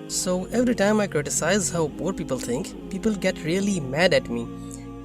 So every time I criticize how poor people think, people get really mad at me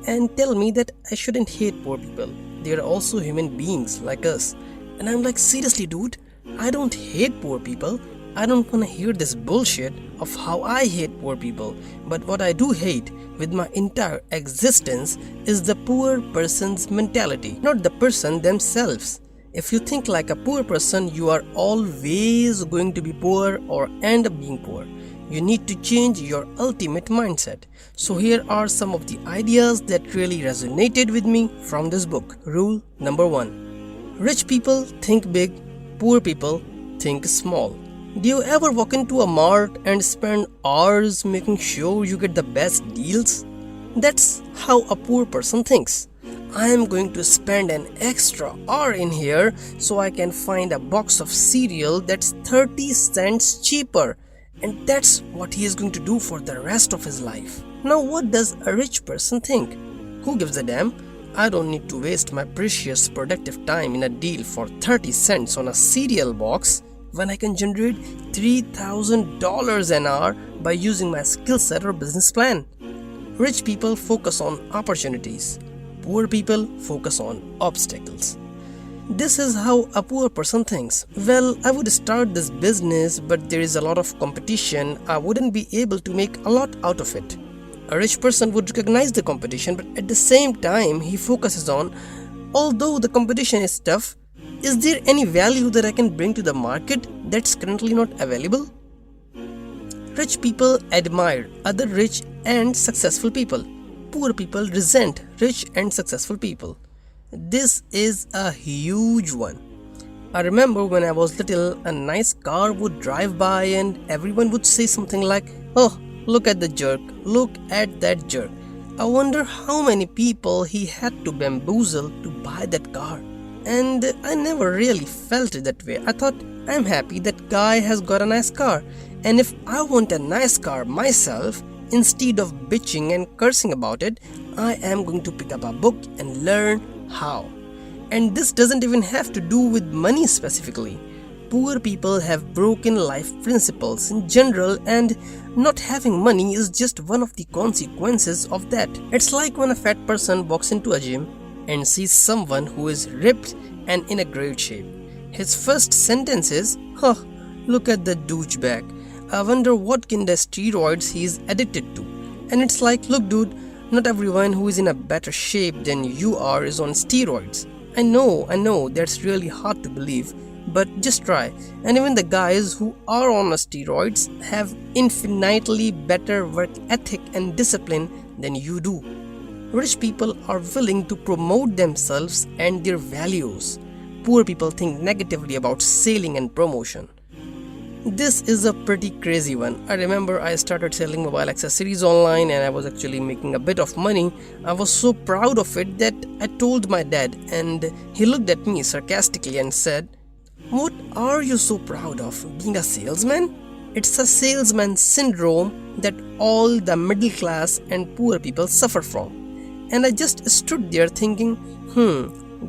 and tell me that I shouldn't hate poor people. They are also human beings like us. And I'm like, seriously, dude, I don't hate poor people. I don't want to hear this bullshit of how I hate poor people. But what I do hate with my entire existence is the poor person's mentality, not the person themselves. If you think like a poor person, you are always going to be poor or end up being poor. You need to change your ultimate mindset. So here are some of the ideas that really resonated with me from this book. Rule number 1. Rich people think big, poor people think small. Do you ever walk into a mart and spend hours making sure you get the best deals? That's how a poor person thinks. I am going to spend an extra hour in here so I can find a box of cereal that's 30 cents cheaper. And that's what he is going to do for the rest of his life. Now what does a rich person think? Who gives a damn? I don't need to waste my precious productive time in a deal for 30 cents on a cereal box when I can generate $3,000 an hour by using my skill set or business plan. Rich people focus on opportunities. Poor people focus on obstacles. This is how a poor person thinks. Well, I would start this business, but there is a lot of competition. I wouldn't be able to make a lot out of it. A rich person would recognize the competition, but at the same time, he focuses on, although the competition is tough, is there any value that I can bring to the market that's currently not available? Rich people admire other rich and successful people. Poor people resent rich and successful people. This is a huge one. I remember when I was little, a nice car would drive by and everyone would say something like, "Oh, look at the jerk, look at that jerk." I wonder how many people he had to bamboozle to buy that car. And I never really felt it that way. I thought, I'm happy that guy has got a nice car. And if I want a nice car myself, instead of bitching and cursing about it, I am going to pick up a book and learn how. And this doesn't even have to do with money specifically. Poor people have broken life principles in general, and not having money is just one of the consequences of that. It's like when a fat person walks into a gym and sees someone who is ripped and in a great shape. His first sentence is, "Huh, look at the douchebag. I wonder what kind of steroids he is addicted to." And it's like, look dude, not everyone who is in a better shape than you are is on steroids. I know, that's really hard to believe, but just try. And even the guys who are on steroids have infinitely better work ethic and discipline than you do. Rich people are willing to promote themselves and their values. Poor people think negatively about selling and promotion. This is a pretty crazy one. I remember I started selling mobile accessories online and I was actually making a bit of money. I was so proud of it that I told my dad, and he looked at me sarcastically and said, "What are you so proud of? Being a salesman?" It's a salesman syndrome that all the middle class and poor people suffer from. And I just stood there thinking,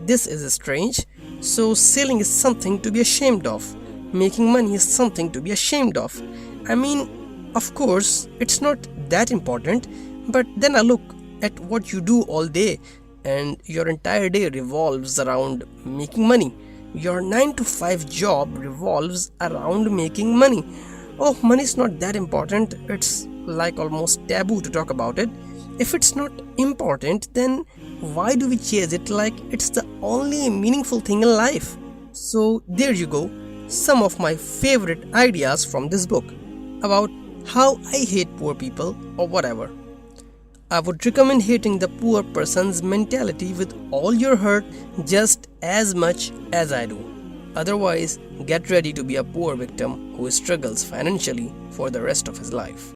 this is strange. So selling is something to be ashamed of. Making money is something to be ashamed of. I mean, of course, it's not that important, but then I look at what you do all day and your entire day revolves around making money. Your 9 to 5 job revolves around making money. Oh, money is not that important. It's like almost taboo to talk about it. If it's not important, then why do we chase it like it's the only meaningful thing in life? So there you go. Some of my favorite ideas from this book about how I hate poor people or whatever. I would recommend hating the poor person's mentality with all your heart just as much as I do. Otherwise, get ready to be a poor victim who struggles financially for the rest of his life.